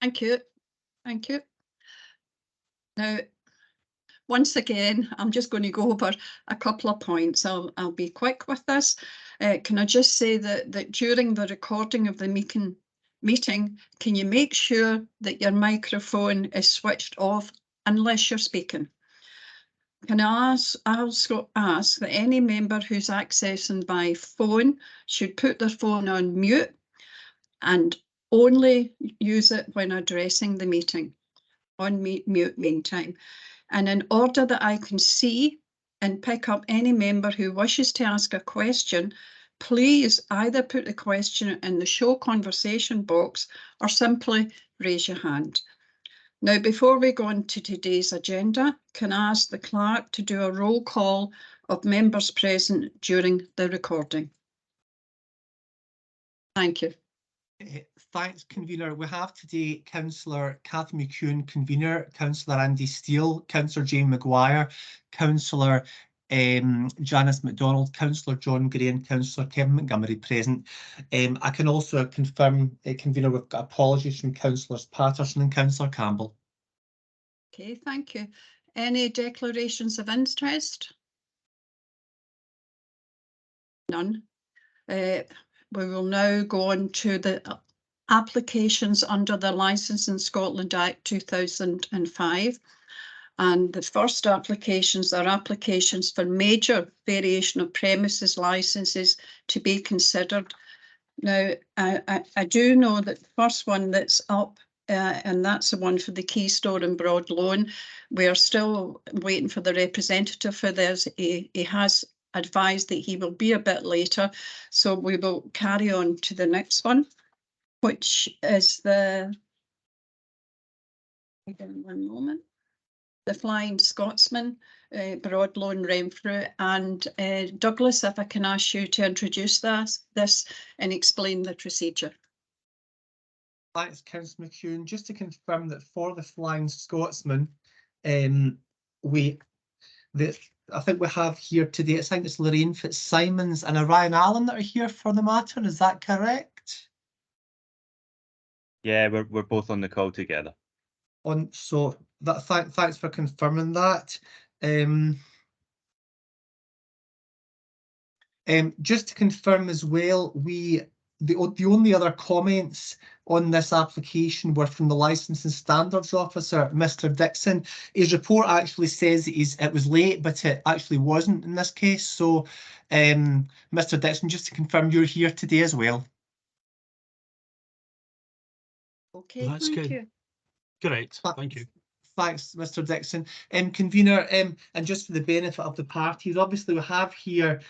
Thank you. Thank you. Now, once again, I'm just going to go over a couple of points. I'll be quick with this. Can I just say that during the recording of the meeting, can you make sure that your microphone is switched off unless you're speaking? Can I also ask that any member who's accessing by phone should put their phone on mute and only use it when addressing the meeting, on mute meantime. And in order that I can see and pick up any member who wishes to ask a question, please either put the question in the show conversation box or simply raise your hand. Now, before we go on to today's agenda, can I ask the clerk to do a roll call of members present during the recording? Thank you. Thanks, Convener. We have today Councillor Cathy McEwen, Convener, Councillor Andy Steele, Councillor Jane Maguire, Councillor Janice MacDonald, Councillor John Gray and Councillor Kevin Montgomery present. I can also confirm, Convener, we've got apologies from Councillors Patterson and Councillor Campbell. Okay, thank you. Any declarations of interest? None. We will now go on to the applications under the Licensing Scotland Act 2005. And the first applications are applications for major variation of premises licences to be considered. Now, I do know that the first one that's up, and that's the one for the Key Store in Broadloan. We are still waiting for the representative for this. He has advised that he will be a bit later, so we will carry on to the next one, which is the, one moment, the Flying Scotsman, Broadloan, Renfrew. And Douglas, if I can ask you to introduce this and explain the procedure. Thanks, Councillor McEwen. Just to confirm that for the Flying Scotsman, I think we have here today, I think it's Lorraine Fitzsimons and Ryan Allen that are here for the matter. Is that correct? Yeah, we're both on the call together. So thanks for confirming that. Just to confirm as well, the only other comments on this application were from the Licensing Standards Officer, Mr. Dixon. His report actually says it was late, but it actually wasn't in this case. So, Mr. Dixon, just to confirm, you're here today as well. Okay, well, thank you. Correct, thank you. Thanks, Mr. Dixon. Convener, and just for the benefit of the parties, obviously we have here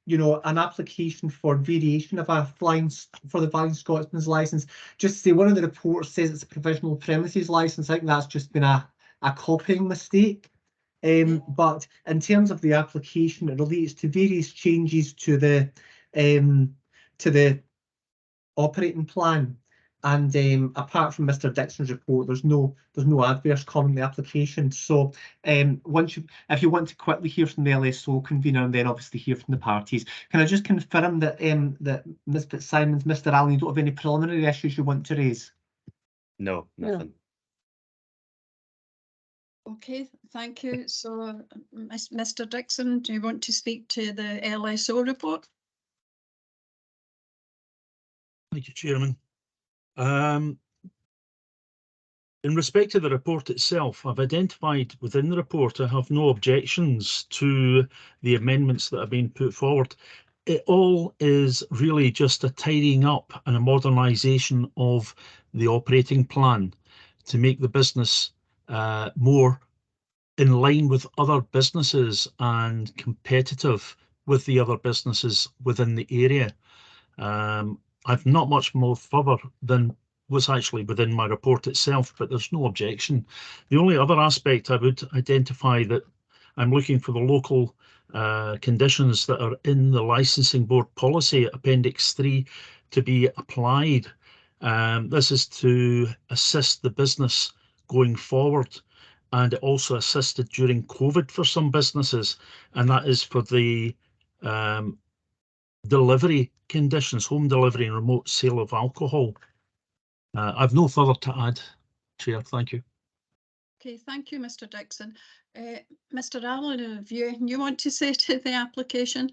you know, an application for variation of the Flying Scotsman's licence. Just to say, one of the reports says it's a provisional premises licence. I think that's just been a copying mistake. But in terms of the application, it relates to various changes to the operating plan. And apart from Mr. Dixon's report, there's no adverse comment in the application. So if you want to quickly hear from the LSO convener and then obviously hear from the parties, can I just confirm that that Ms. Fitzsimons, Mr. Allen, you don't have any preliminary issues you want to raise? No, nothing. No. Okay, thank you. So, Mr. Dixon, do you want to speak to the LSO report? Thank you, Chairman. In respect to the report itself, I've identified within the report I have no objections to the amendments that have been put forward. It all is really just a tidying up and a modernisation of the operating plan to make the business more in line with other businesses and competitive with the other businesses within the area. I've not much more further than what's actually within my report itself, but there's no objection. The only other aspect I would identify that I'm looking for the local conditions that are in the Licensing Board Policy Appendix 3 to be applied. This is to assist the business going forward, and it also assisted during COVID for some businesses, and that is for the delivery conditions, home delivery and remote sale of alcohol. I've no further to add, Chair. Thank you. Okay, thank you, Mr. Dixon. Mr. Allen, have you want to say to the application?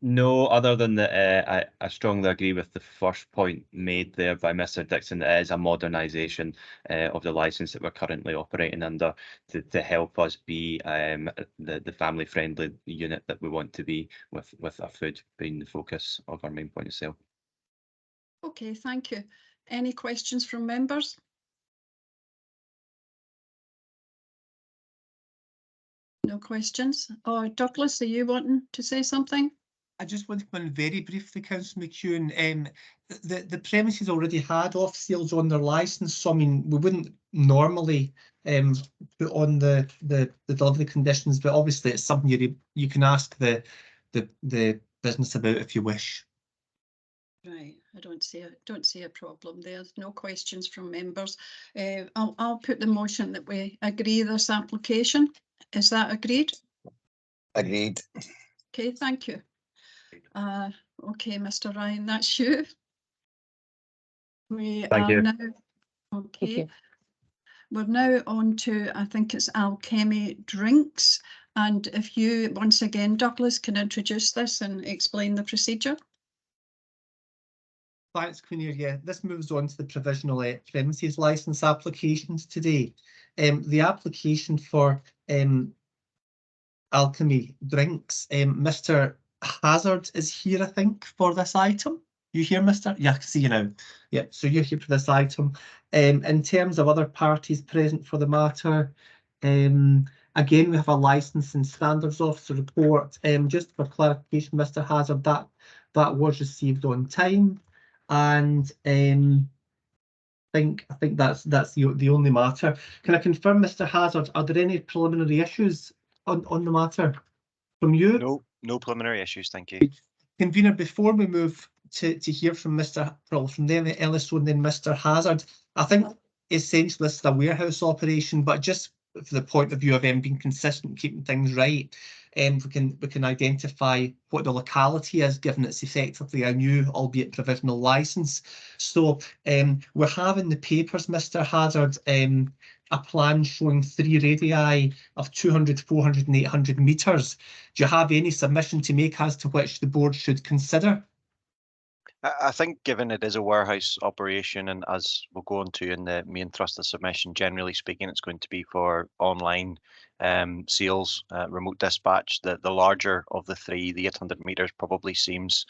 No, other than that, I strongly agree with the first point made there by Mr. Dixon. It is a modernisation of the licence that we're currently operating under to help us be the family friendly unit that we want to be, with our food being the focus of our main point of sale. Okay, thank you. Any questions from members? No questions. Oh, Douglas, are you wanting to say something? I just want to come in very briefly, Councillor McEwen. The premises already had off sales on their licence, so I mean we wouldn't normally put on the delivery conditions, but obviously it's something you can ask the business about if you wish. Right, I don't see a problem there. No questions from members. I'll put the motion that we agree this application. Is that agreed? Agreed. Okay, thank you. Okay, Mr. Ryan, that's you. We Thank are you. now okay. We're now on to, I think it's Alchemy Drinks. And if you, once again, Douglas, can introduce this and explain the procedure. Thanks, Queen. Yeah, this moves on to the provisional premises licence applications today. The application for Alchemy Drinks, Mr. Hazard is here, I think, for this item. You here, Mr.? Yeah, I can see you now. Yeah, so you're here for this item. In terms of other parties present for the matter, again, we have a licence and standards officer report. Just for clarification, Mr. Hazard, that was received on time. And I think that's the only matter. Can I confirm, Mr. Hazard, are there any preliminary issues on the matter from you? No preliminary issues, thank you. Convener, before we move to hear from from then Ellis and then Mr. Hazard, I think essentially this is a warehouse operation, but just for the point of view of being consistent, keeping things right, we can identify what the locality is, given it's effectively a new, albeit provisional licence. So we have in the papers, Mr. Hazard, a plan showing 3 radii of 200, 400 and 800 metres. Do you have any submission to make as to which the board should consider? I think given it is a warehouse operation, and as we'll go on to in the main thrust of submission, generally speaking, it's going to be for online sales, remote dispatch. The larger of the 3, the 800 metres, probably seems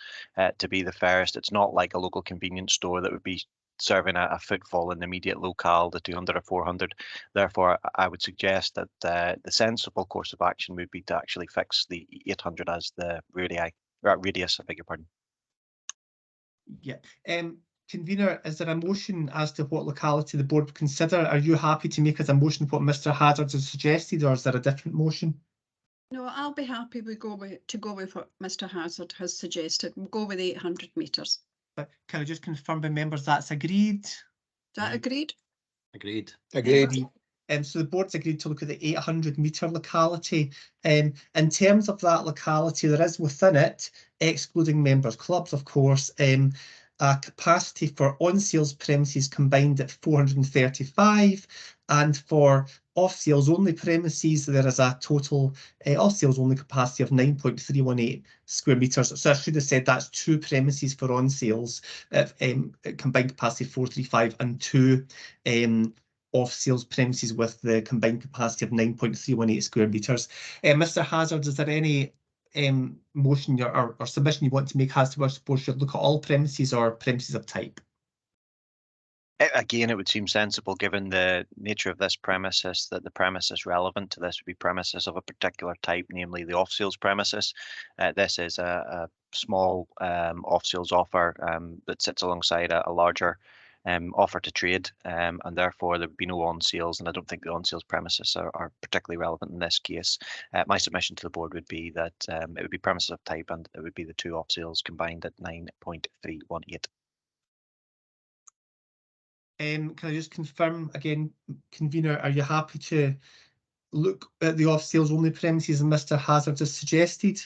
to be the fairest. It's not like a local convenience store that would be serving a footfall in the immediate locale, the 200 or 400. Therefore, I would suggest that the sensible course of action would be to actually fix the 800 as the radius, I beg your pardon. Yeah. Convener, is there a motion as to what locality the board would consider? Are you happy to make as a motion what Mr. Hazard has suggested, or is there a different motion? No, I'll be happy to go with what Mr. Hazard has suggested. We'll go with 800 metres. But can I just confirm with members that's agreed? Is that agreed? Agreed. Agreed. So the board's agreed to look at the 800 metre locality. In terms of that locality, there is within it, excluding members' clubs, of course, a capacity for on-sales premises combined at 435, and for off-sales only premises, there is a total off-sales only capacity of 9.318 square metres. So I should have said that's 2 premises for on-sales, combined capacity 435, and 2 off-sales premises with the combined capacity of 9.318 square metres. Mr. Hazard, is there any motion or submission you want to make as to which the board should look at all premises or premises of type? Again, it would seem sensible, given the nature of this premises, that the premises relevant to this would be premises of a particular type, namely the off-sales premises. This is a small off-sales offer that sits alongside a larger offer to trade, and therefore there would be no on-sales, and I don't think the on-sales premises are particularly relevant in this case. My submission to the board would be that it would be premises of type, and it would be the 2 off-sales combined at 9.318. Can I just confirm again, Convener, are you happy to look at the off-sales only premises and Mr. Hazard has suggested?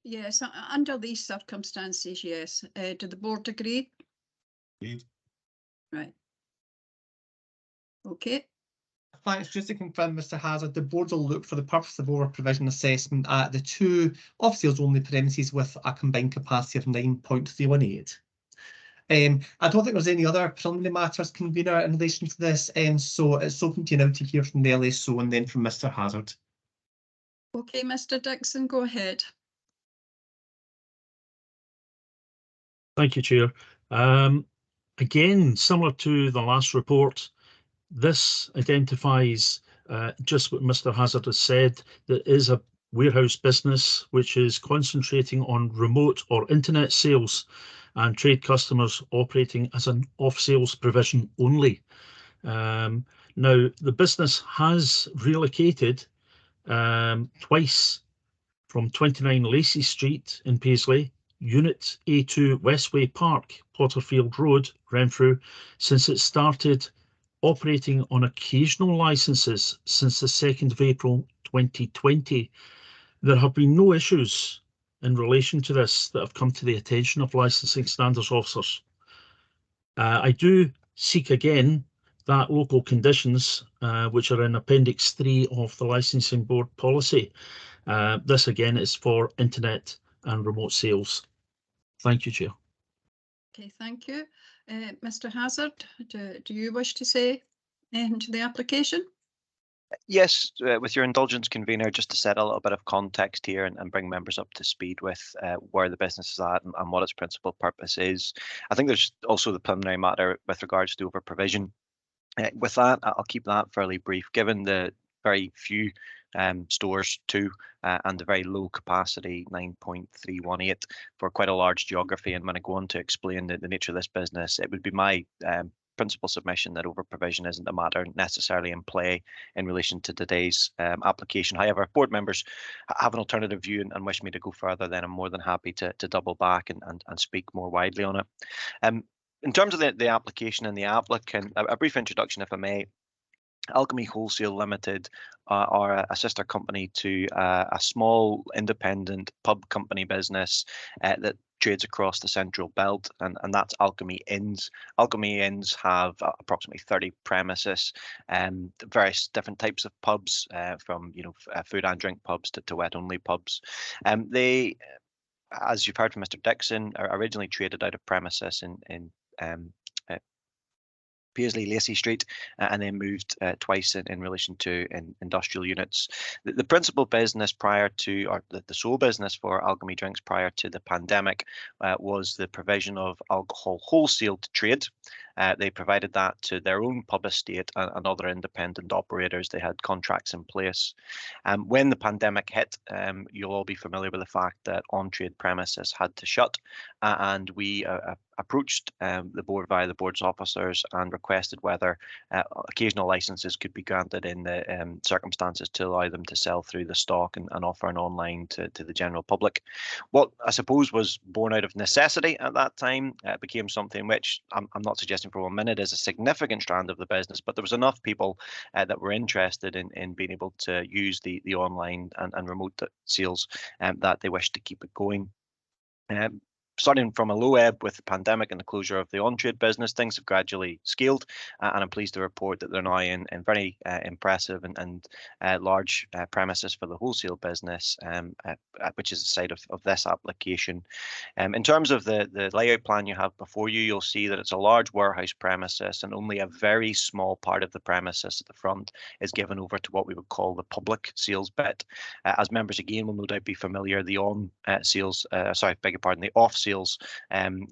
Yes, under these circumstances, yes. Do the board agree? Agreed. Right. Okay. Thanks. Just to confirm, Mr. Hazard, the board will look for the purpose of over-provision assessment at the 2 off-sales only premises with a combined capacity of 9.318. I don't think there's any other preliminary matters, convener, in relation to this, so it's open to you now to hear from the LSO and then from Mr. Hazard. Okay, Mr. Dixon, go ahead. Thank you, Chair. Again, similar to the last report, this identifies just what Mr. Hazard has said. There is a warehouse business which is concentrating on remote or internet sales and trade customers operating as an off-sales provision only. Now, the business has relocated twice from 29 Lacey Street in Paisley, Unit A2 Westway Park, Potterfield Road, Renfrew, since it started operating on occasional licenses since the 2nd of April 2020. There have been no issues in relation to this that have come to the attention of licensing standards officers. I do seek again that local conditions, which are in Appendix 3 of the Licensing Board policy. This again is for internet and remote sales. Thank you, Chair. Okay, thank you. Mr. Hazard, do you wish to say anything to the application? Yes, with your indulgence, convener, just to set a little bit of context here and bring members up to speed with where the business is at and what its principal purpose is. I think there's also the preliminary matter with regards to over-provision. With that, I'll keep that fairly brief, given the very few stores too, and the very low capacity 9.318 for quite a large geography. And when I go on to explain the nature of this business, it would be my principal submission that over-provision isn't a matter necessarily in play in relation to today's application. However, if board members have an alternative view and wish me to go further, then I'm more than happy to double back and speak more widely on it. In terms of the application and the applicant, a brief introduction, if I may. Alchemy Wholesale Limited are a sister company to a small independent pub company business that trades across the Central Belt, and that's Alchemy Inns. Alchemy Inns have approximately 30 premises, various different types of pubs, from food and drink pubs to wet only pubs. They, as you've heard from Mr. Dixon, are originally traded out of premises in Paisley, Lacey Street, and then moved twice in relation to industrial units. The principal business prior to, or the sole business for Alchemy Drinks prior to the pandemic was the provision of alcohol wholesale to trade. They provided that to their own pub estate and other independent operators. They had contracts in place. When the pandemic hit, you'll all be familiar with the fact that on-trade premises had to shut, and we approached the board via the board's officers and requested whether occasional licenses could be granted in the circumstances to allow them to sell through the stock and offer an online to the general public. What I suppose was born out of necessity at that time became something which I'm not suggesting for 1 minute is a significant strand of the business, but there was enough people that were interested in being able to use the online and remote sales that they wished to keep it going. Starting from a low ebb with the pandemic and the closure of the on-trade business, things have gradually scaled, and I'm pleased to report that they're now in very impressive and large premises for the wholesale business, which is the site of this application. In terms of the layout plan you have before you, you'll see that it's a large warehouse premises, and only a very small part of the premises at the front is given over to what we would call the public sales bit. As members again will no doubt be familiar, the off sales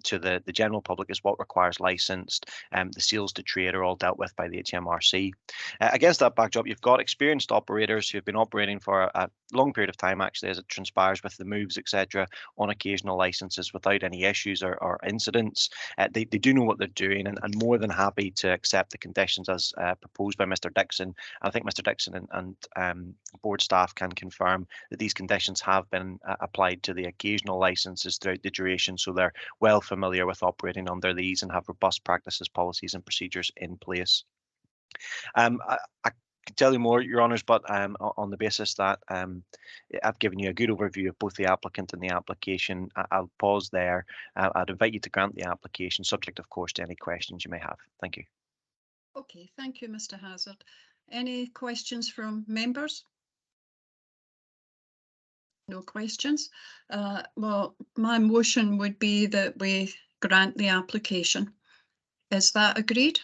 to the general public is what requires licensed. The sales to trade are all dealt with by the HMRC. Against that backdrop, you've got experienced operators who have been operating for a long period of time, actually, as it transpires with the moves, etc., on occasional licenses without any issues or incidents. They do know what they're doing and more than happy to accept the conditions as proposed by Mr. Dixon. I think Mr. Dixon and board staff can confirm that these conditions have been applied to the occasional licenses throughout the duration, so they're well familiar with operating under these and have robust practices, policies and procedures in place. A can tell you more, Your Honours, but on the basis that I've given you a good overview of both the applicant and the application, I'll pause there. I'd invite you to grant the application, subject, of course, to any questions you may have. Thank you. Okay, thank you, Mr. Hazard. Any questions from members? No questions. Well, my motion would be that we grant the application. Is that agreed?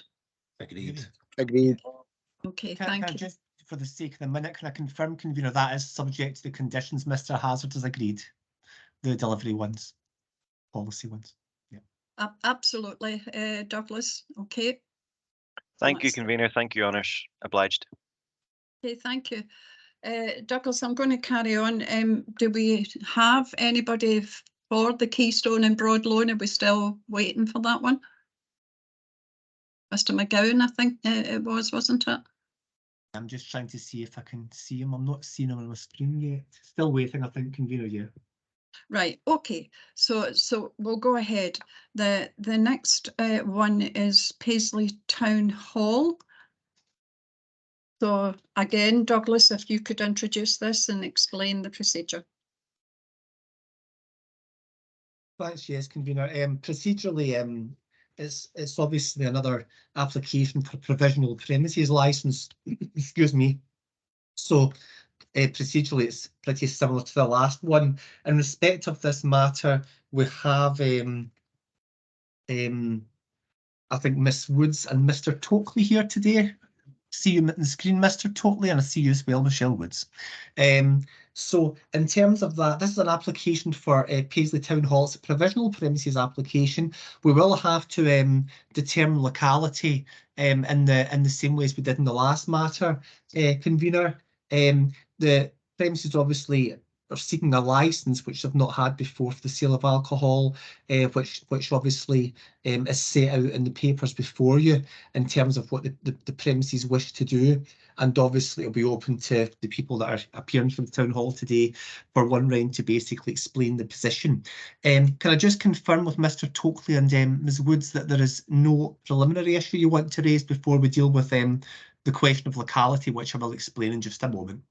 Agreed. Okay, Can thank I you. just, for the sake of the minute, can I confirm, convener, that is subject to the conditions Mr. Hazard has agreed? The delivery ones, policy ones. Absolutely, Douglas. Okay. Thank you, That's- convener. Thank you, Your Honours. Obliged. Okay, thank you. Douglas, I'm going to carry on. Do we have anybody for the Keystone and Broadloan? Are we still waiting for that one? Mr. McGowan, I think it was, wasn't it? I'm just trying to see if I can see him. I'm not seeing him on my screen yet. Still waiting, I think, convener, yeah. Right, okay, so we'll go ahead. The next one is Paisley Town Hall. So again, Douglas, if you could introduce this and explain the procedure. Thanks, yes, convener. Procedurally, it's obviously another application for provisional premises license. Excuse me. So procedurally, it's pretty similar to the last one. In respect of this matter, we have I think Miss Woods and Mr. Tokley here today. See you on the screen, Mr. Tokley, and I see you as well, Michelle Woods. So in terms of that, this is an application for Paisley Town Hall. It's a provisional premises application. We will have to determine locality in the same way as we did in the last matter, convener. The premises obviously are seeking a license which they've not had before for the sale of alcohol, which obviously is set out in the papers before you in terms of what the premises wish to do. And obviously it'll be open to the people that are appearing from the town hall today for one round to basically explain the position. Can I just confirm with Mr. Tokley and Ms. Woods that there is no preliminary issue you want to raise before we deal with the question of locality, which I will explain in just a moment?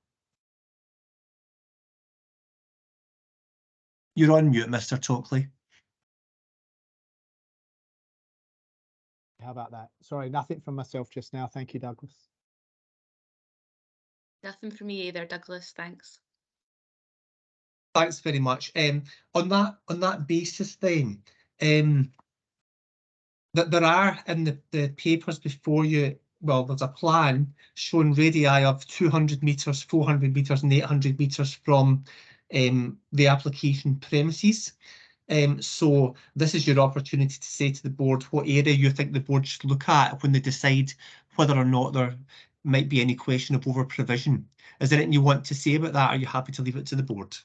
You're on mute, Mr. Tokley. How about that? Sorry, nothing from myself just now. Thank you, Douglas. Nothing from me either, Douglas. Thanks. Thanks very much. On that basis, then, that there are in the papers before you. Well, there's a plan showing radii of 200 metres, 400 metres, and 800 metres from the application premises. So this is your opportunity to say to the board what area you think the board should look at when they decide whether or not there might be any question of over provision. Is there anything you want to say about that? Or are you happy to leave it to the board?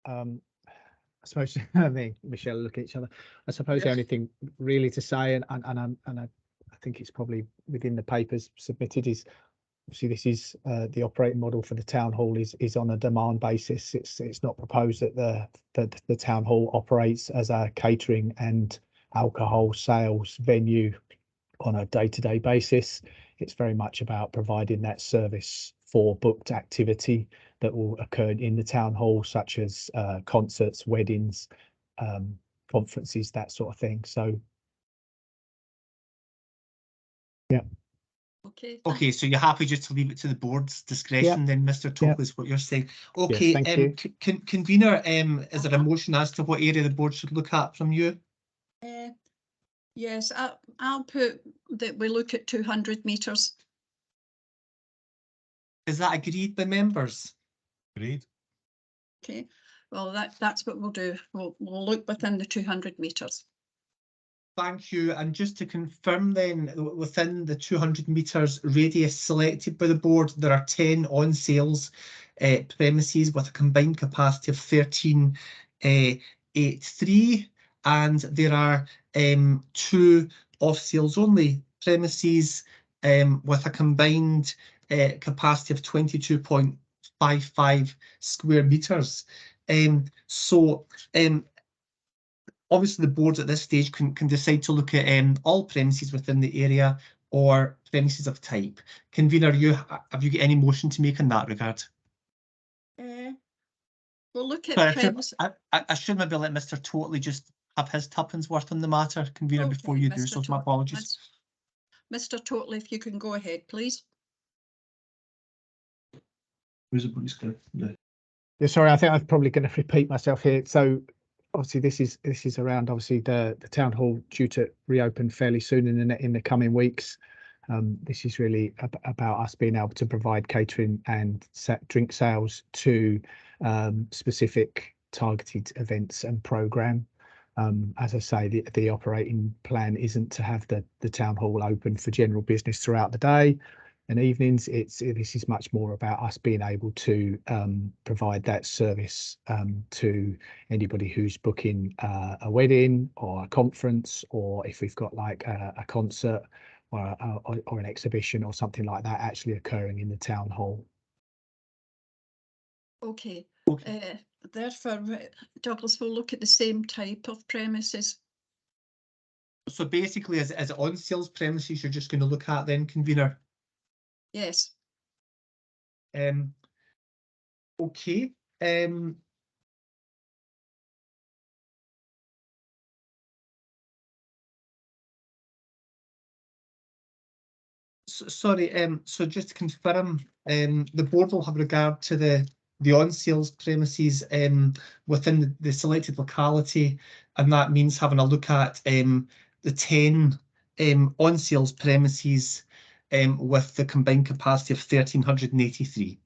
I suppose me, Michelle, look at each other. I suppose the only thing really to say, and I think it's probably within the papers submitted, is obviously this is the operating model for the town hall is on a demand basis. It's not proposed that the town hall operates as a catering and alcohol sales venue on a day-to-day basis. It's very much about providing that service for booked activity that will occur in the town hall, such as concerts, weddings, conferences, that sort of thing. So, yeah. Okay. Okay, so you're happy just to leave it to the board's discretion then, Mr. Tokley, is what you're saying. Okay, Yes, thank you. Convener, is there a motion as to what area the board should look at from you? Yes, I'll put that we look at 200 metres. Is that agreed by members? Agreed. Okay, well that's what we'll do. We'll look within the 200 metres. Thank you. And just to confirm then, within the 200 metres radius selected by the board, there are 10 on sales premises with a combined capacity of 13.83, and there are 2 off sales only premises with a combined capacity of 22.55 square metres. obviously the board at this stage can decide to look at all premises within the area or premises of type. Convener, have you got any motion to make in that regard? We'll look at Sorry, I should maybe let Mr. Totally just have his tuppence worth on the matter, Convener, before you do so. My apologies. Mr. Totally, if you can go ahead, please. Yeah, sorry, I think I'm probably going to repeat myself here. So obviously this is around obviously the town hall due to reopen fairly soon in the coming weeks. This is really about us being able to provide catering and drink sales to specific targeted events and programme. As I say, the operating plan isn't to have the town hall open for general business throughout the day and evenings. This is much more about us being able to provide that service to anybody who's booking a wedding or a conference, or if we've got like a concert or an exhibition or something like that actually occurring in the town hall. Okay. Therefore, Douglas will look at the same type of premises. So basically, as on sales premises, you're just going to look at then, Convener? Yes. Okay. Sorry, so just to confirm, the board will have regard to the on sales premises within the selected locality, and that means having a look at the 10 on sales premises with the combined capacity of 1,383.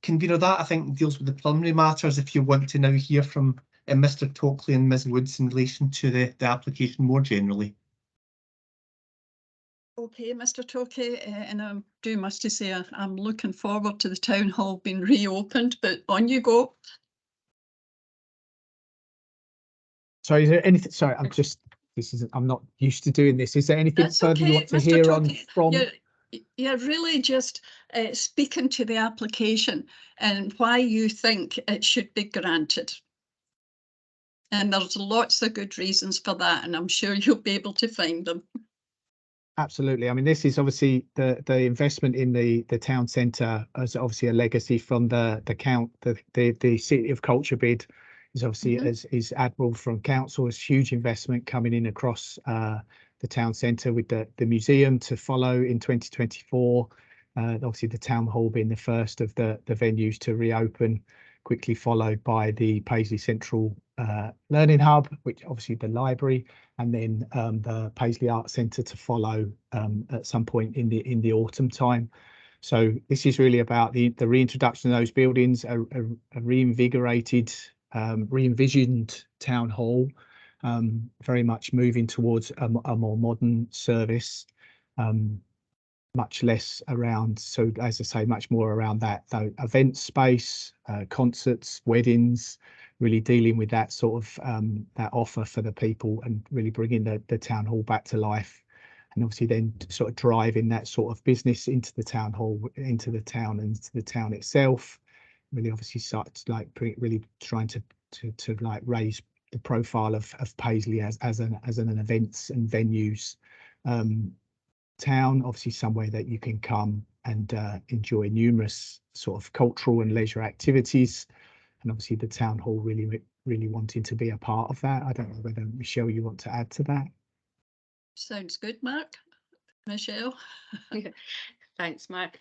Convener, that I think deals with the preliminary matters. If you want to now hear from Mr. Tokley and Ms. Woods in relation to the application more generally. Okay, Mr. Toki, and I do must to say I'm looking forward to the town hall being reopened, but on you go. Sorry, is there anything? Sorry, I'm not used to doing this. Is there anything That's further you okay, want to Mr. hear Toki. from? You're really just speaking to the application and why you think it should be granted. And there's lots of good reasons for that, and I'm sure you'll be able to find them. Absolutely. I mean, this is obviously the investment in the town centre as obviously a legacy from the City of Culture bid is obviously is admirable from council. It's huge investment coming in across the town centre with the museum to follow in 2024. Obviously the town hall being the first of the venues to reopen, quickly followed by the Paisley Central Learning Hub, which obviously the library, and then the Paisley Arts Centre to follow at some point in the autumn time. So this is really about the reintroduction of those buildings, a reinvigorated, re-envisioned town hall, very much moving towards a more modern service, much less around, so as I say, much more around that event space, concerts, weddings, really dealing with that sort of that offer for the people and really bringing the town hall back to life, and obviously then sort of driving that sort of business into the town hall, into the town and into the town itself. Really obviously start like really trying to like raise the profile of Paisley as an events and venues town, obviously somewhere that you can come and enjoy numerous sort of cultural and leisure activities, and obviously the town hall really wanting to be a part of that. I don't know whether Michelle you want to add to that. Sounds good, Mark. Michelle. Thanks, Mark.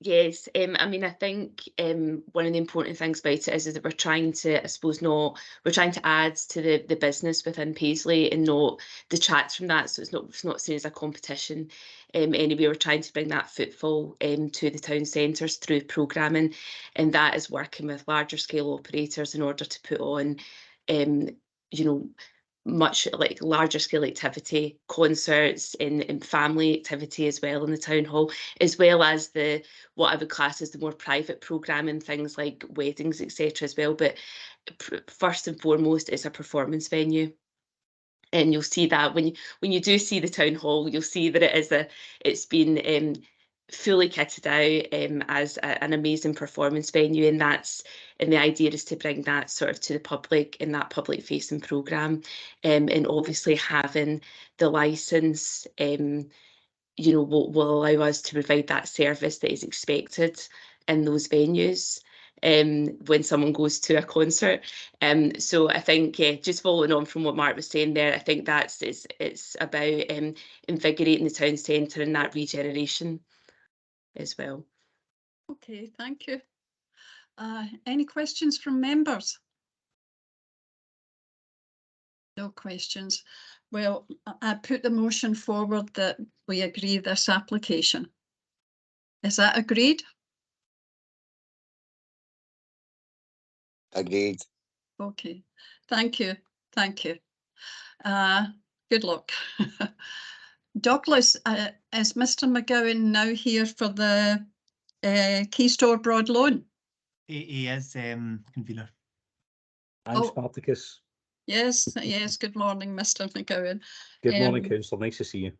Yes, I mean, I think one of the important things about it is that we're trying to, I suppose, we're trying to add to the business within Paisley and not detract from that. So it's not seen as a competition. Anyway, we're trying to bring that footfall to the town centres through programming, and that is working with larger scale operators in order to put on, much like larger scale activity, concerts and family activity as well in the town hall, as well as what I would class as the more private programming, things like weddings, etc. as well. But first and foremost, it's a performance venue. And you'll see that when you do see the town hall, you'll see that it's been fully kitted out as an amazing performance venue, and the idea is to bring that sort of to the public in that public facing programme, and obviously having the licence will allow us to provide that service that is expected in those venues when someone goes to a concert. So I think, just following on from what Mark was saying there, I think it's about invigorating the town centre and that regeneration as well. Okay, thank you. Any questions from members? No questions. Well, I put the motion forward that we agree this application. Is that agreed? Agreed. Okay, thank you. Thank you. Good luck. Douglas, is Mr. McGowan now here for the Keystore Broad Loan? He is, convener. Thanks, Oh. Spartacus. Yes, yes. Good morning, Mr. McGowan. Good morning, Councillor. Nice to see you.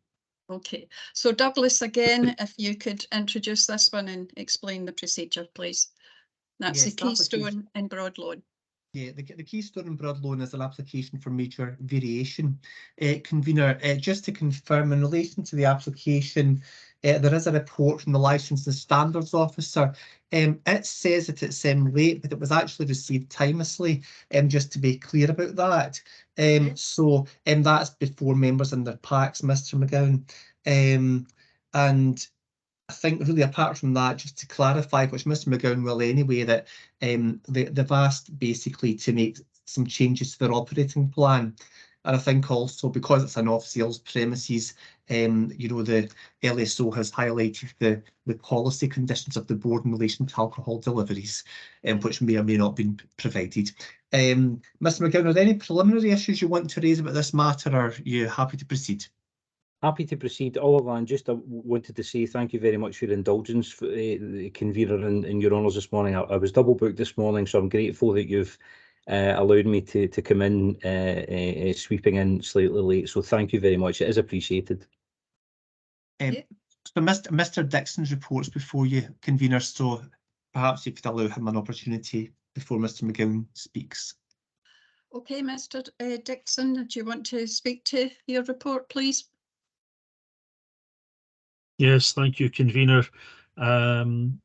Okay, so Douglas, again, if you could introduce this one and explain the procedure, please. That's Yes, the Keystone and Broad Loan. Yeah, the Keystone and Broad Loan is an application for major variation. Convener, just to confirm, in relation to the application, there is a report from the Licence and Standards Officer. It says that it's late, but it was actually received timelessly, just to be clear about that. So that's before members in their packs, Mr. McGowan. And I think really apart from that, just to clarify, which Mr. McGowan will anyway, that they've asked basically to make some changes to their operating plan. And I think also because it's an off-sales premises, the LSO has highlighted the policy conditions of the board in relation to alcohol deliveries, which may or may not have been provided. Mr. McGowan, are there any preliminary issues you want to raise about this matter, or are you happy to proceed? Happy to proceed. Other than just, I wanted to say thank you very much for your indulgence, for the convener and your honours this morning. I was double booked this morning, so I'm grateful that you've allowed me to come in, sweeping in slightly late. So thank you very much. It is appreciated. So Mr. Dixon's reports before you, convener, so perhaps you could allow him an opportunity before Mr. McGowan speaks. Okay, Mr. Dixon, do you want to speak to your report, please? Yes, thank you, convener. In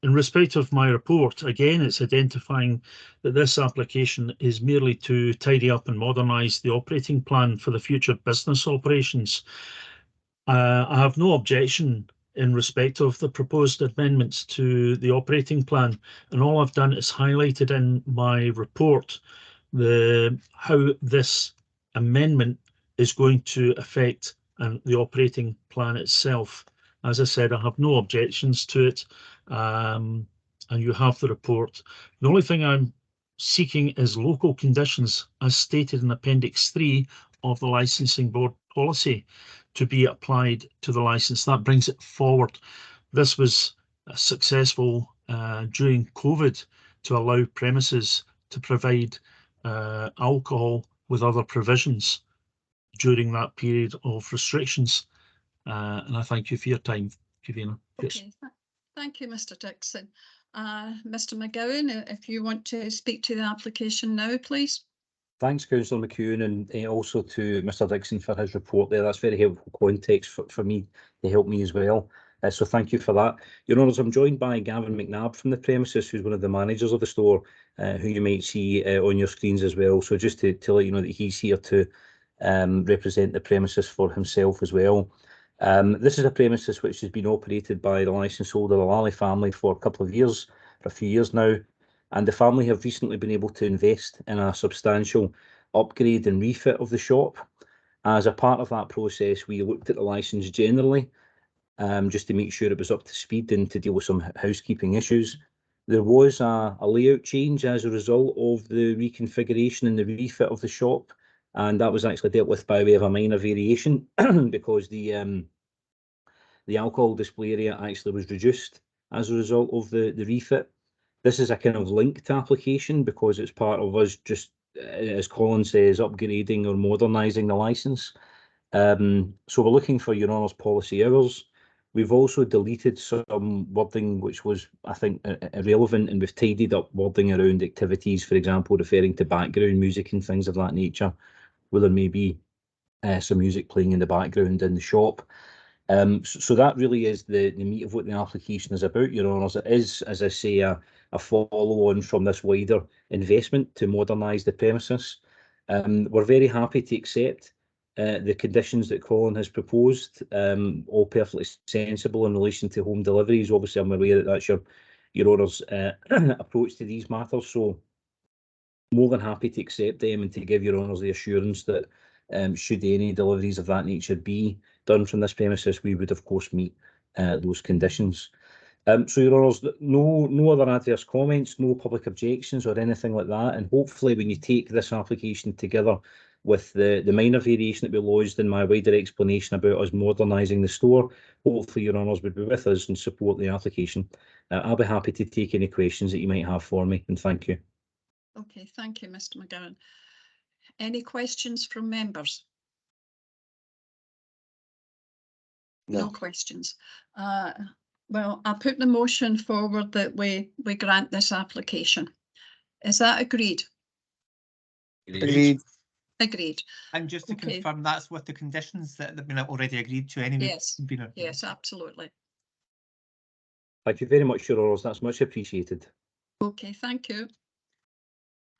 respect of my report, again, it's identifying that this application is merely to tidy up and modernise the operating plan for the future business operations. I have no objection in respect of the proposed amendments to the operating plan, and all I've done is highlighted in my report how this amendment is going to affect the operating plan itself. As I said, I have no objections to it, and you have the report. The only thing I'm seeking is local conditions, as stated in Appendix 3 of the Licensing Board policy, to be applied to the licence. That brings it forward. This was successful during COVID to allow premises to provide alcohol with other provisions during that period of restrictions. And I thank you for your time, convener. Okay, thank you, Mr. Dixon. Mr. McGowan, if you want to speak to the application now, please. Thanks, Councillor McEwen, and also to Mr. Dixon for his report there. That's very helpful context for me, to help me as well. So thank you for that. Your Honours, I'm joined by Gavin McNabb from the premises, who's one of the managers of the store, who you might see on your screens as well. So just to let you know that he's here to represent the premises for himself as well. This is a premises which has been operated by the licence holder, the Lally family, for a few years now, and the family have recently been able to invest in a substantial upgrade and refit of the shop. As a part of that process, we looked at the licence generally, just to make sure it was up to speed and to deal with some housekeeping issues. There was a layout change as a result of the reconfiguration and the refit of the shop, and that was actually dealt with by way of a minor variation because the alcohol display area actually was reduced as a result of the refit. This is a kind of linked application because it's part of us just, as Colin says, upgrading or modernising the licence. So we're looking for your Honours policy hours. We've also deleted some wording which was, I think, irrelevant, and we've tidied up wording around activities, for example, referring to background music and things of that nature, where there may be some music playing in the background in the shop. So that really is the meat of what the application is about, Your Honours. It is, as I say, a follow-on from this wider investment to modernise the premises. We're very happy to accept the conditions that Colin has proposed, all perfectly sensible in relation to home deliveries. Obviously, I'm aware that that's your Honours' approach to these matters, so more than happy to accept them and to give Your Honours the assurance that should any deliveries of that nature be done from this premises, we would of course meet those conditions. So Your Honours, no other adverse comments, no public objections or anything like that, and hopefully when you take this application together with the minor variation that we lodged in my wider explanation about us modernising the store, hopefully Your Honours would be with us and support the application. I'll be happy to take any questions that you might have for me, and thank you. Okay, thank you, Mr. McGowan. Any questions from members? No questions. Well, I'll put the motion forward that we grant this application. Is that agreed? Agreed. Agreed. And just to Okay. confirm, that's with the conditions that have been already agreed to anyway. Yes. Yes, absolutely. Thank you very much, Your Honours. That's much appreciated. Okay, thank you.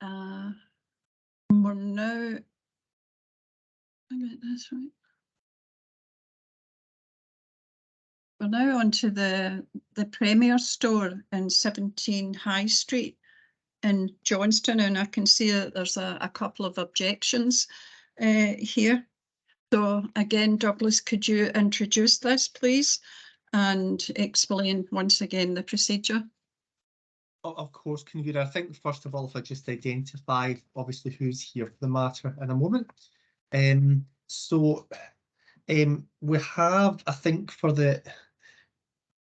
We're now. That's right. We're now on to the Premier store in 17 High Street in Johnston, and I can see that there's a couple of objections here. So again, Douglas, could you introduce this, please, and explain once again the procedure? Of course, Convener. I think first of all, if I just identify obviously who's here for the matter in a moment. We have, I think, for the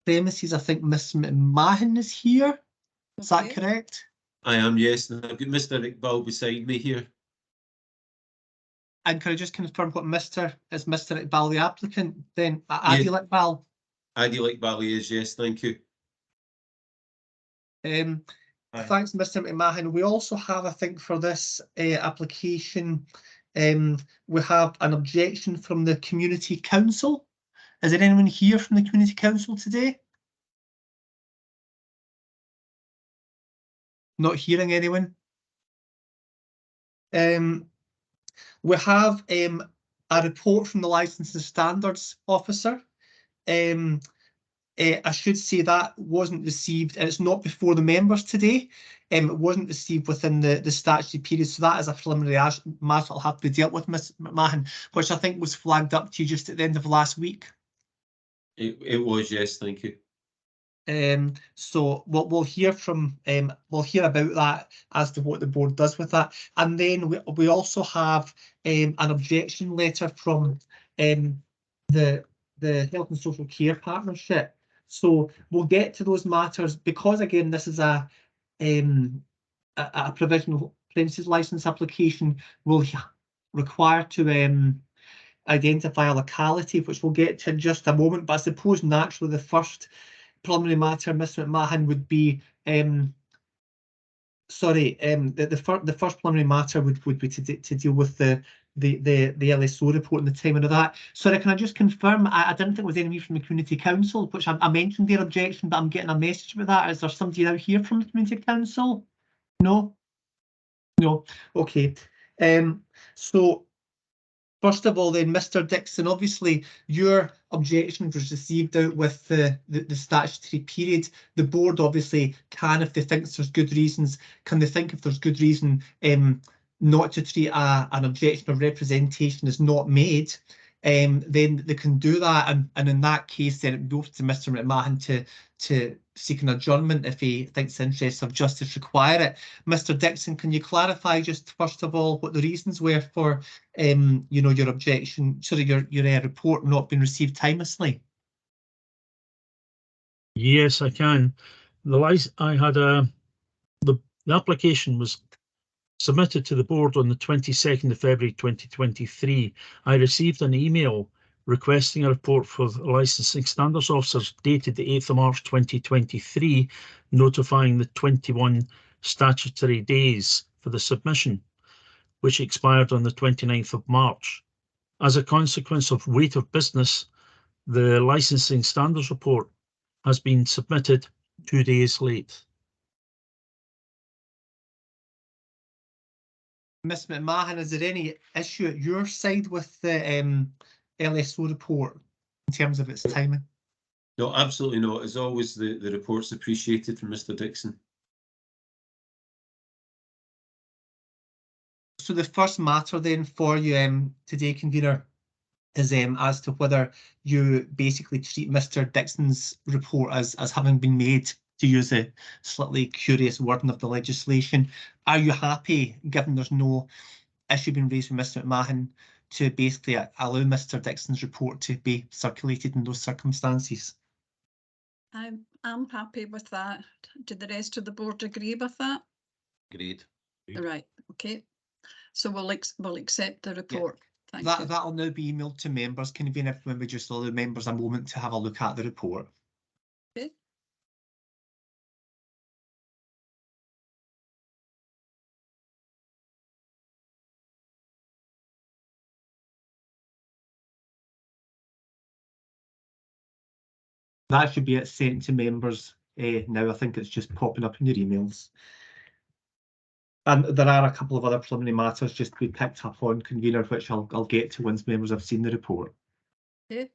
premises, I think Miss McMahon is here. Is that correct? I am, yes, and I've got Mr. Iqbal beside me here. And can I just confirm what Mr. Iqbal the applicant then? Adil Iqbal? Adil Iqbal is, yes, thank you. Thanks, Mr. McMahon. We also have, I think, for this application, we have an objection from the Community Council. Is there anyone here from the Community Council today? Not hearing anyone. We have a report from the Licensing Standards Officer. I should say that wasn't received, and it's not before the members today. It wasn't received within the statutory period, so that is a preliminary matter that'll have to be dealt with, Ms. McMahon, which I think was flagged up to you just at the end of last week. It was, yes, thank you. So we'll hear about that as to what the board does with that, and then we also have an objection letter from the Health and Social Care Partnership. So we'll get to those matters because again this is a provisional premises license application. Will require to identify a locality, which we'll get to in just a moment. But I suppose naturally the first preliminary matter, Mr. McMahon, would be the first preliminary matter would be to deal with the LSO report and the timing of that. Sorry, can I just confirm? I didn't think it was anyone from the Community Council, which I mentioned their objection, but I'm getting a message about that. Is there somebody out here from the Community Council? No? No. Okay. So first of all, then, Mr. Dixon, obviously your objection was received out with the statutory period. The board obviously can, if they think there's good reasons, if there's good reason not to treat an objection or representation as not made, then they can do that. And in that case, then it goes to Mr. McMahon to seek an adjournment if he thinks the interests of justice require it. Mr. Dixon, can you clarify just first of all what the reasons were for your objection, your report not being received timelessly? Yes, I can. The application was submitted to the board on the 22nd of February 2023. I received an email requesting a report for the Licensing Standards Officers dated the 8th of March 2023, notifying the 21 statutory days for the submission, which expired on the 29th of March. As a consequence of weight of business, the Licensing Standards Report has been submitted 2 days late. Ms McMahon, is there any issue at your side with the LSO report in terms of its timing? No, absolutely not. As always, the report's appreciated from Mr. Dixon. So the first matter then for you today, convener, is as to whether you basically treat Mr. Dixon's report as having been made, to use a slightly curious wording of the legislation. Are you happy, given there's no issue being raised with Mr. McMahon, to basically allow Mr. Dixon's report to be circulated in those circumstances? I'm happy with that. Do the rest of the board agree with that? Agreed. Right, okay. So we'll accept the report. Thank you. That'll now be emailed to members. Convener, when we just allow members a moment to have a look at the report. Okay. That should be sent to members now. I think it's just popping up in your emails. And there are a couple of other preliminary matters just to be picked up on, convener, which I'll get to once members have seen the report. Okay.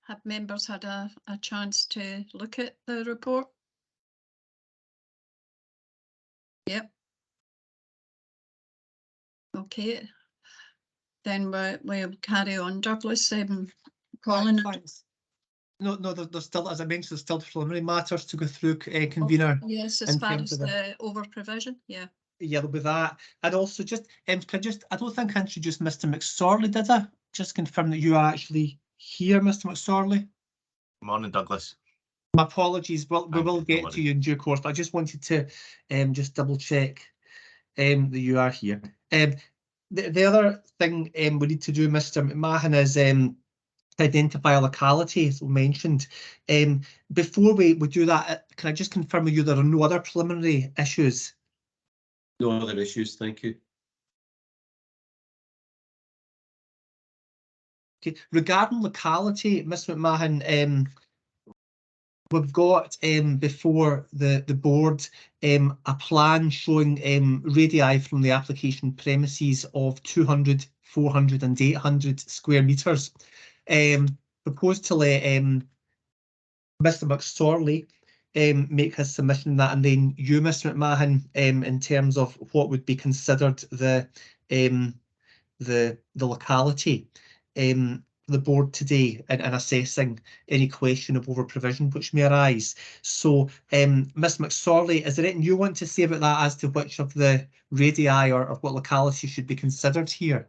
Have members had a chance to look at the report? Yep. Okay. Then we'll carry on. Douglas, Colin. Thanks. No, there's still, as I mentioned, there's still preliminary matters to go through, convener. Yes, as far as the over provision, yeah. Yeah, there'll be that. And also just, I don't think I introduced Mr. McSorley, did I? Just confirm that you are actually here, Mr. McSorley. Morning, Douglas. My apologies, we will get to you in due course, but I just wanted to just double check that you are here. The other thing we need to do, Mr. McMahon, is identify a locality, as we mentioned. Before we do that, can I just confirm with you there are no other preliminary issues No other issues, thank you. Okay. Regarding locality, Ms McMahon, we've got before the board a plan showing radii from the application premises of 200, 400 and 800 square metres. Proposed to let Mr McSorley make his submission on that, and then you, Mr McMahon, in terms of what would be considered the locality. The board today in assessing any question of over provision which may arise. So, Ms McSorley, is there anything you want to say about that as to which of the radii or what locality should be considered here?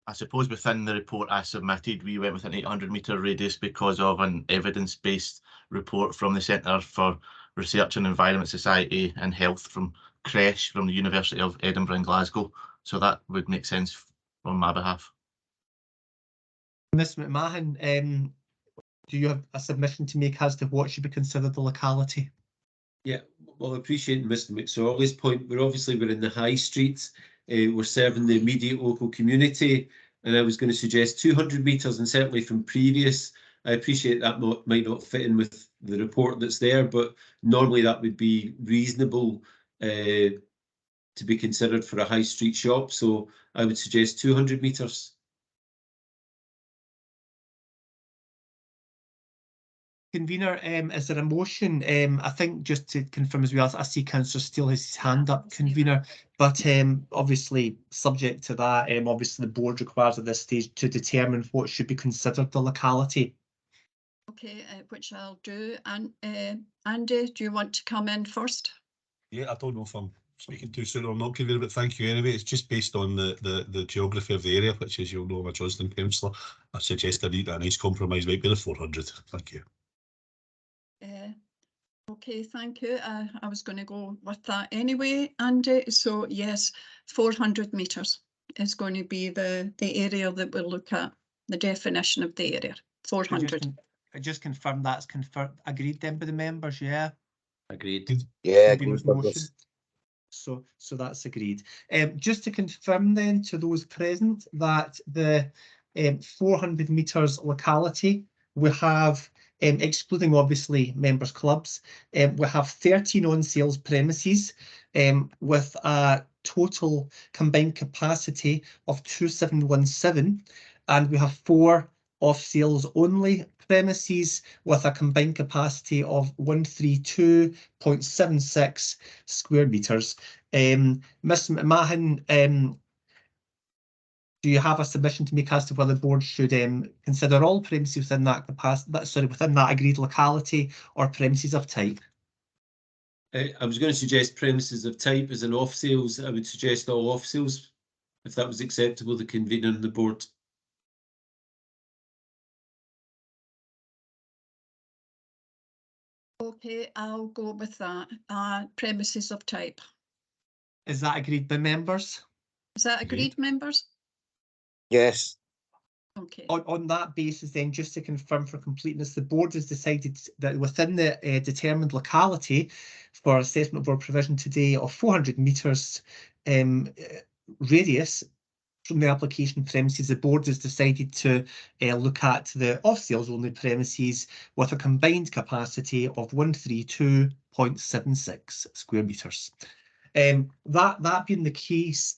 I suppose within the report I submitted, we went with an 800-metre radius because of an evidence-based report from the Centre for Research and Environment Society and Health from CRESH from the University of Edinburgh and Glasgow. So that would make sense on my behalf. Ms McMahon, do you have a submission to make as to what should be considered the locality? Yeah, well, I appreciate Mr McSorley's point. We're in the high streets. We're serving the immediate local community, and I was going to suggest 200 metres, and certainly from previous, I appreciate that might not fit in with the report that's there, but normally that would be reasonable to be considered for a high street shop. So I would suggest 200 metres. Convener, is there a motion? I think just to confirm as well, I see Councillor Steele has his hand up, Convener, but obviously subject to that, obviously the board requires at this stage to determine what should be considered the locality. Okay, which I'll do. And Andy, do you want to come in first? Yeah, I don't know if I'm speaking too soon or not, Convener, but thank you anyway. It's just based on the geography of the area, which, as you'll know, I'm a Johnston councillor. I suggest a nice compromise might be the 400. Thank you. Okay, thank you. I was going to go with that anyway, Andy. So yes, 400 metres is going to be the area that we'll look at, the definition of the area, 400. I just confirm that's agreed then by the members, yeah? Agreed. Yeah, Convener's motion. So that's agreed. Just to confirm then to those present that the 400 metres locality, we have, excluding obviously members clubs, we have 13 on sales premises with a total combined capacity of 2717, and we have 4 off sales only premises with a combined capacity of 132.76 square metres. Ms McMahon, do you have a submission to make as to whether the board should consider all premises within that capacity, within that agreed locality, or premises of type? I was going to suggest premises of type as an off sales. I would suggest all off sales, if that was acceptable to the convener and the board. Okay, I'll go with that. Premises of type. Is that agreed by members? Is that agreed, members? Yes. Okay. On that basis then, just to confirm for completeness, the board has decided that within the determined locality for assessment board provision today of 400 metres radius from the application premises, the board has decided to look at the off sales only premises with a combined capacity of 132.76 square metres. That being the case,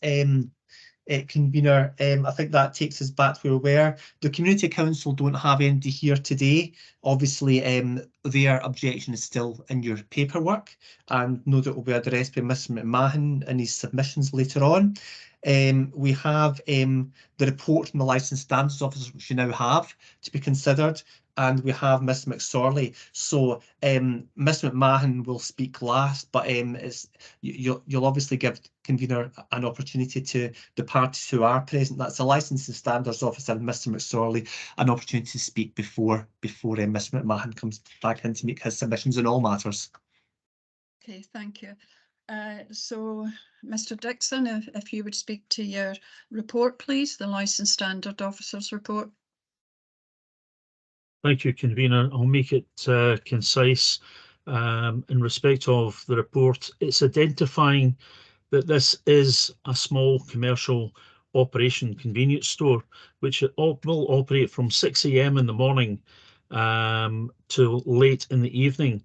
convener, I think that takes us back to where we were. The Community Council don't have anybody here today. Obviously, their objection is still in your paperwork, and no doubt will be addressed by Mr McMahon in his submissions later on. We have the report from the Licensed Standards Officer, which you now have to be considered, and we have Ms McSorley. So Ms McMahon will speak last, but you'll obviously give convener an opportunity to the parties who are present. That's the Licensed Standards Officer and Mr McSorley, an opportunity to speak before Ms McMahon comes back in to make his submissions on all matters. Okay, thank you. So, Mr Dixon, if you would speak to your report, please, the Licensed Standard Officer's report. Thank you, convener. I'll make it concise. In respect of the report, it's identifying that this is a small commercial operation convenience store, which will operate from 6 AM in the morning to late in the evening.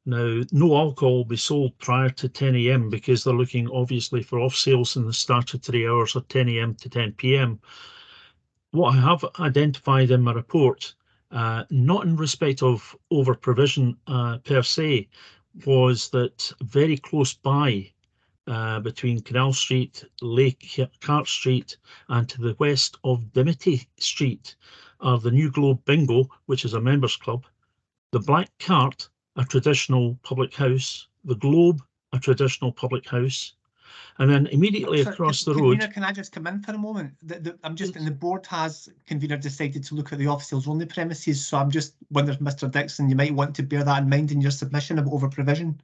Now, no alcohol will be sold prior to 10 AM because they're looking obviously for off sales in the statutory hours of 10 AM to 10 PM. What I have identified in my report, not in respect of over provision per se, was that very close by between Canal Street, Lake Cart Street, and to the west of Dimity Street are the New Globe Bingo, which is a members club, the Black Cart, a traditional public house, the Globe, a traditional public house, and then immediately Sorry, across the Convener, road. can I just come in for a moment? I'm just, and the board has, Convener, decided to look at the off sales only premises, so I'm just wondering, Mr. Dixon, you might want to bear that in mind in your submission of over provision.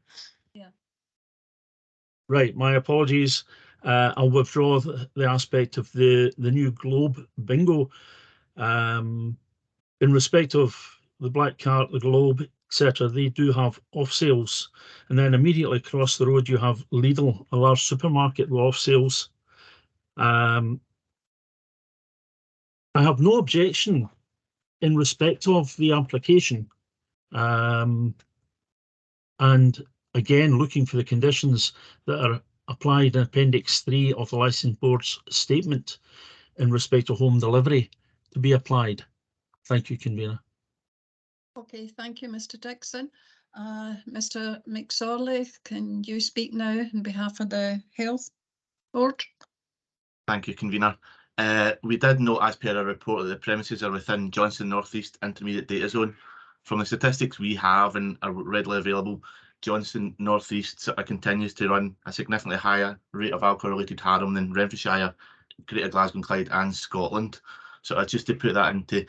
Right, my apologies. I'll withdraw the aspect of the New Globe Bingo. In respect of the Black Cart, the Globe, etc., they do have off sales. And then immediately across the road, you have Lidl, a large supermarket with off sales. I have no objection in respect of the application. And again, looking for the conditions that are applied in Appendix 3 of the Licence Board's statement in respect of home delivery to be applied. Thank you, Convener. Okay, thank you, Mr. Dixon. Mr. McSorley, can you speak now on behalf of the Health Board? Thank you, Convener. We did note, as per our report, that the premises are within Johnstone North East Intermediate Data Zone. From the statistics we have and are readily available, Johnstone North East continues to run a significantly higher rate of alcohol-related harm than Renfrewshire, Greater Glasgow and Clyde and Scotland. So just to put that into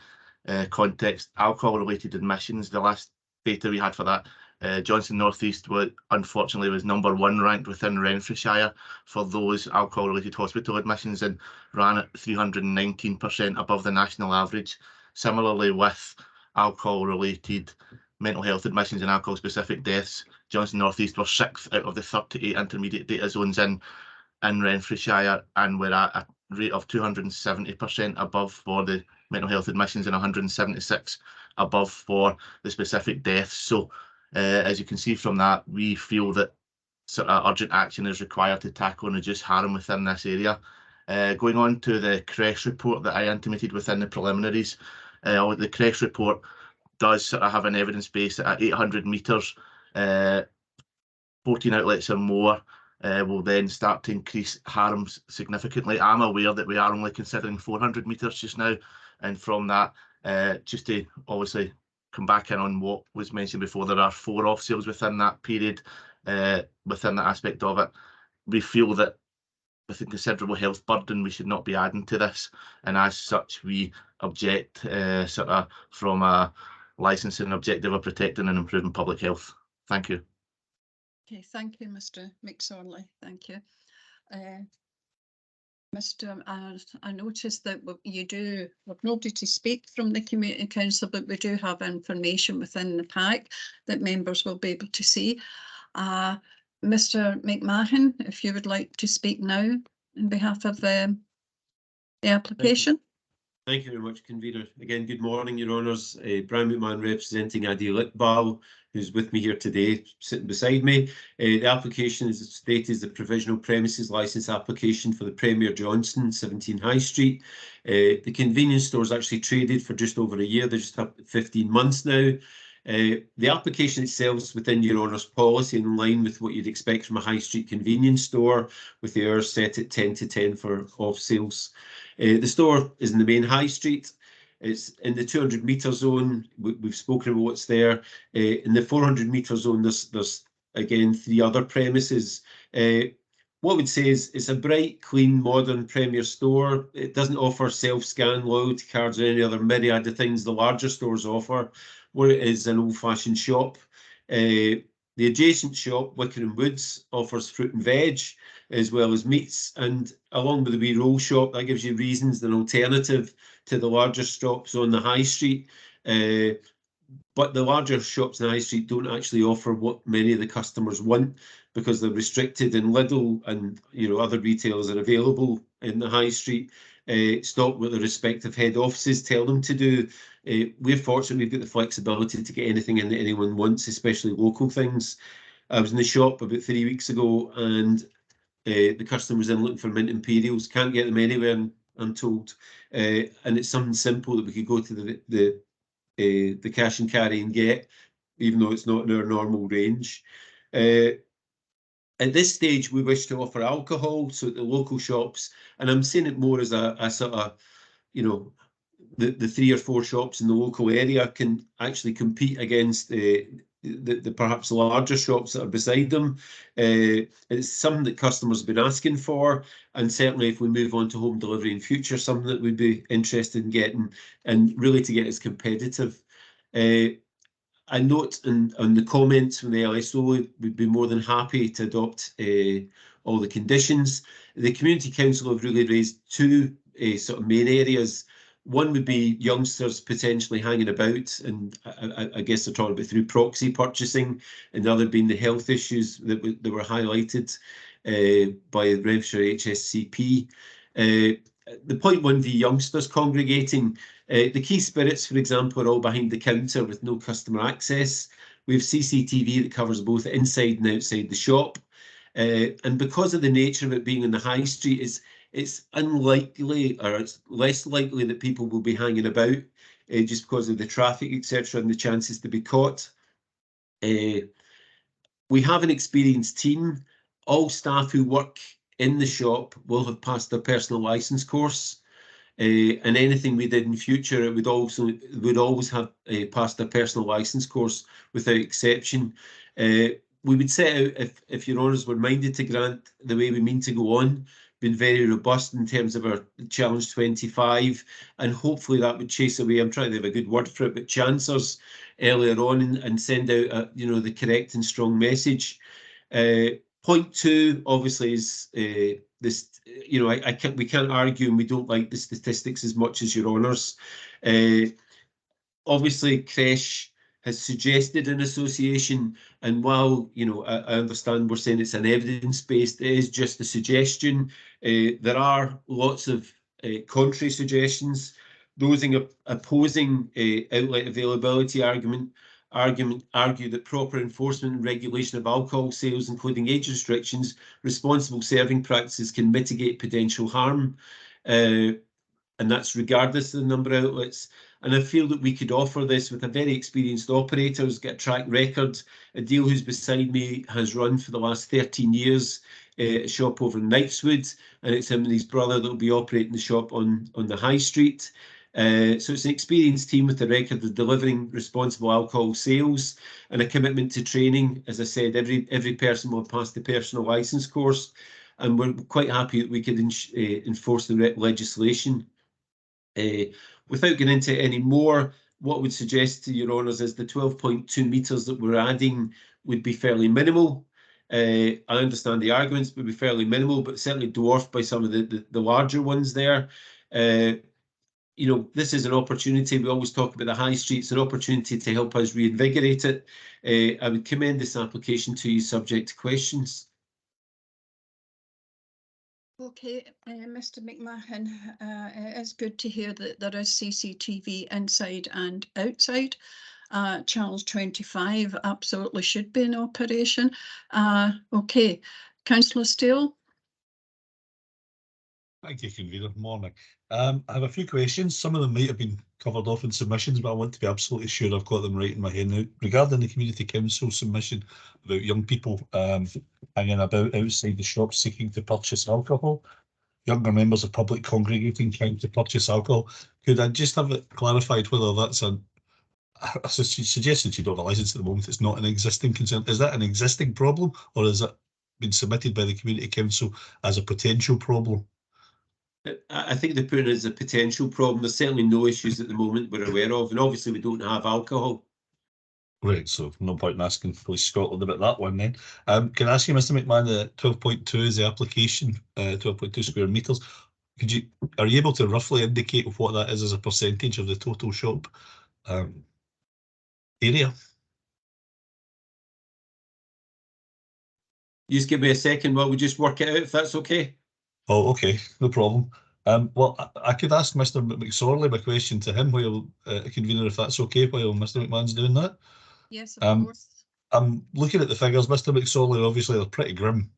context, alcohol-related admissions, the last data we had for that, Johnstone North East unfortunately was #1 ranked within Renfrewshire for those alcohol-related hospital admissions and ran at 319% above the national average. Similarly, with alcohol-related mental health admissions and alcohol-specific deaths, Johnstone North East were 6th out of the 38 intermediate data zones in Renfrewshire, and we're at a rate of 270% above for the mental health admissions and 176 above for the specific deaths. So as you can see from that, we feel that sort of urgent action is required to tackle and reduce harm within this area. Going on to the CRESH report that I intimated within the preliminaries, the CRESH report does sort of have an evidence base at 800 metres, 14 outlets or more will then start to increase harms significantly. I'm aware that we are only considering 400 metres just now, and from that, just to obviously come back in on what was mentioned before, there are 4 off sales within that period, within that aspect of it. We feel that with a considerable health burden, we should not be adding to this, and as such, we object sort of from a licensing objective of protecting and improving public health. Thank you. Okay, thank you, Mr. McSorley. Thank you. Mr. I noticed that you do have nobody to speak from the Community Council, but we do have information within the pack that members will be able to see. Mr. McMahon, if you would like to speak now on behalf of the application. Thank you very much, Convener. Again, good morning, Your Honours. Brian McMahon representing Adil Iqbal, who's with me here today, sitting beside me. The application is stated as the provisional premises licence application for the Premier Johnstone, 17 High Street. The convenience store is actually traded for just over a year. They're just up 15 months now. The application itself is within Your Honour's policy, in line with what you'd expect from a high street convenience store, with the hours set at 10 to 10 for off sales. The store is in the main high street. It's in the 200 metre zone. We've spoken about what's there. In the 400 metre zone, there's again 3 other premises. What we'd say is it's a bright, clean, modern Premier store. It doesn't offer self-scan, loyalty cards, or any other myriad of things the larger stores offer, where it is an old-fashioned shop. The adjacent shop, Wickham Woods, offers fruit and veg, as well as meats, and along with the wee roll shop, that gives you reasons, an alternative to the larger shops on the high street. but the larger shops in the high street don't actually offer what many of the customers want, because they're restricted, and Lidl and other retailers are available in the high street. Stock what the respective head offices tell them to do. We're fortunate we've got the flexibility to get anything in that anyone wants, especially local things. I was in the shop about 3 weeks ago, and the customer was in looking for mint imperials. Can't get them anywhere, I'm told. And it's something simple that we could go to the cash and carry and get, even though it's not in our normal range. At this stage, we wish to offer alcohol, so the local shops, and I'm seeing it more as a sort of, the 3 or 4 shops in the local area can actually compete against the perhaps larger shops that are beside them. It's something that customers have been asking for, and certainly if we move on to home delivery in future, something that we'd be interested in getting, and really to get us competitive. I note on the comments from the LSO, we'd be more than happy to adopt all the conditions. The Community Council have really raised 2 sort of main areas. One would be youngsters potentially hanging about, and I guess they're talking about through proxy purchasing, and the other being the health issues that were highlighted by Renfrewshire HSCP. The point 1, youngsters congregating. The key spirits, for example, are all behind the counter with no customer access. We have CCTV that covers both inside and outside the shop. And because of the nature of it being in the high street, it's unlikely, or it's less likely, that people will be hanging about just because of the traffic, etc., and the chances to be caught. We have an experienced team. All staff who work in the shop will have passed their personal license course. And anything we did in future, it would always have passed a personal license course without exception. We would set out, if your honours were minded to grant the way we mean to go on, been very robust in terms of our Challenge 25, and hopefully that would chase away, I'm trying to have a good word for it, but chancers earlier on, and send out the correct and strong message. Point 2, obviously, is this. We can't argue, and we don't like the statistics as much as your honours. Obviously, Creche has suggested an association, and while I understand we're saying it's an evidence-based, it is just a suggestion. There are lots of contrary suggestions. Those opposing outlet availability argument argue that proper enforcement and regulation of alcohol sales, including age restrictions, responsible serving practices, can mitigate potential harm, and that's regardless of the number of outlets. And I feel that we could offer this with a very experienced operator who's got a track record. Adil, who's beside me, has run for the last 13 years a shop over in Knightswood, and it's him and his brother that will be operating the shop on the high street. So it's an experienced team with a record of delivering responsible alcohol sales and a commitment to training. As I said, every person will pass the personal license course, and we're quite happy that we could enforce the legislation. Without getting into any more, what I would suggest to your honours is the 12.2 metres that we're adding would be fairly minimal. I understand the arguments would be fairly minimal, but certainly dwarfed by some of the larger ones there. This is an opportunity. We always talk about the high street. It's an opportunity to help us reinvigorate it. I would commend this application to you, subject to questions. Okay, Mr. McMahon, it is good to hear that there is CCTV inside and outside. Challenge 25 absolutely should be in operation. Okay, Councillor Steele. Thank you, Convener. Morning. I have a few questions. Some of them might have been covered off in submissions, but I want to be absolutely sure I've got them right in my head now. Regarding the Community Council submission about young people hanging about outside the shops seeking to purchase alcohol, younger members of public congregating trying to purchase alcohol, could I just have it clarified whether that's I suggested you don't have a licence at the moment, it's not an existing concern. Is that an existing problem, or has it been submitted by the Community Council as a potential problem? I think they put it as a potential problem. There's certainly no issues at the moment we're aware of, and obviously we don't have alcohol. Right, so no point in asking Police Scotland about that one then. Can I ask you, Mr. McMahon, the 12.2 is the application, 12.2 square metres. Are you able to roughly indicate what that is as a percentage of the total shop? area. You just give me a second while we just work it out, if that's okay. Oh, okay, no problem. Well, I could ask Mr. McSorley my question to him while convener, if that's okay, while Mr. McMahon's doing that. Yes, of course. I'm looking at the figures, Mr. McSorley. Obviously, they're pretty grim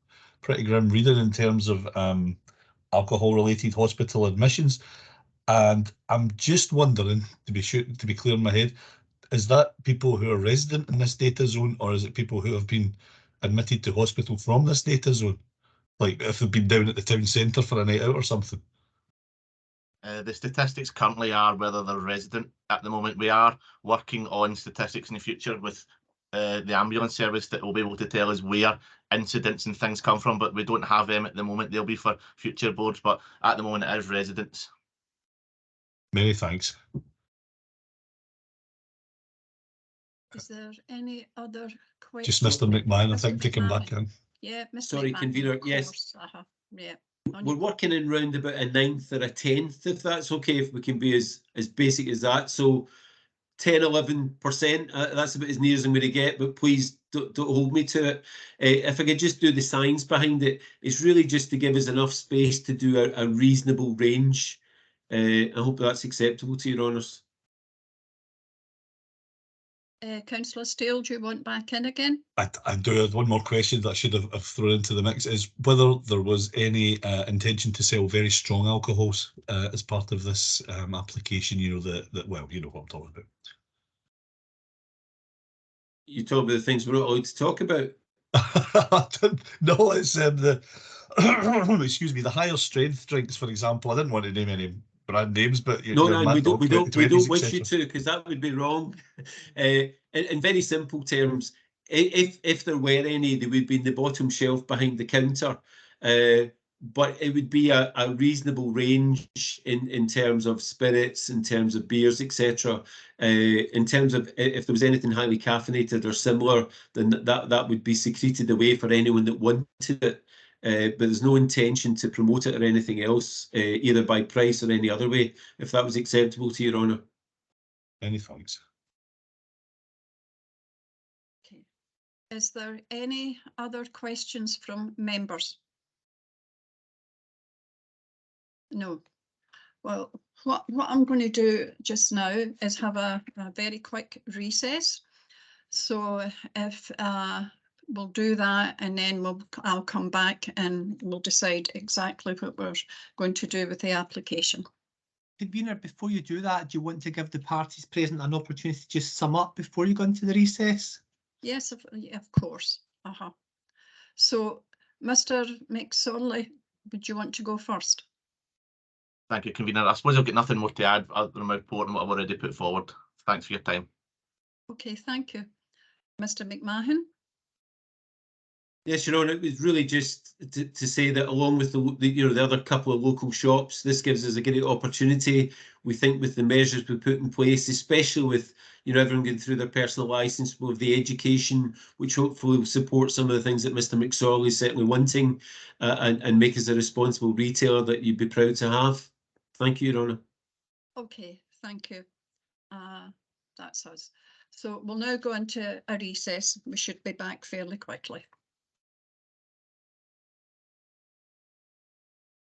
reading in terms of alcohol-related hospital admissions, and I'm just wondering, to be clear in my head, is that people who are resident in this data zone, or is it people who have been admitted to hospital from this data zone? Like if they've been down at the town centre for a night out or something? The statistics currently are whether they're resident at the moment. We are working on statistics in the future with the ambulance service that will be able to tell us where incidents and things come from, but we don't have them at the moment. They'll be for future boards, but at the moment it is residents. Many thanks. Is there any other Just questions? Mr. McMahon, I Mr. think, to come back McMahon. in. Yeah, Mr. Sorry, McMahon, convener, of yes. course, yeah. We're working in round about a 9th or a 10th, if that's okay, if we can be as basic as that. So 10, 11%, that's about as near as I'm going to get, but please don't hold me to it. If I could just do the science behind it, it's really just to give us enough space to do a reasonable range. I hope that's acceptable to your honours. Councillor Steele, do you want back in again? I do have one more question that I should have thrown into the mix, is whether there was any intention to sell very strong alcohols as part of this application, you know, well, you know what I'm talking about. You talk about the things we're not allowed to talk about. No, it's the excuse me, the higher strength drinks, for example. I didn't want to name any brand names, but No, we don't wish you etc. to, because that would be wrong. In very simple terms, if there were any, they would be in the bottom shelf behind the counter. But it would be a reasonable range in terms of spirits, in terms of beers, etc. In terms of if there was anything highly caffeinated or similar, then that would be secreted away for anyone that wanted it. But there's no intention to promote it or anything else, either by price or any other way, if that was acceptable to your honour. Many thanks. Okay. Is there any other questions from members? No. Well, what I'm going to do just now is have a very quick recess. So if we'll do that, and then I'll come back and we'll decide exactly what we're going to do with the application. Convener, before you do that, do you want to give the parties present an opportunity to just sum up before you go into the recess? Yes, of course. So, Mr. McSorley, would you want to go first? Thank you, convener. I suppose I've got nothing more to add other than my report and what I've already put forward. Thanks for your time. Okay, thank you. Mr. McMahon? Yes, Your Honour, it was really just to say that along with the other couple of local shops, this gives us a great opportunity. We think with the measures we put in place, especially with everyone going through their personal licence, with the education, which hopefully will support some of the things that Mr. McSorley is certainly wanting, and make us a responsible retailer that you'd be proud to have. Thank you, Your Honour. Okay, thank you. That's us. So we'll now go into a recess. We should be back fairly quickly.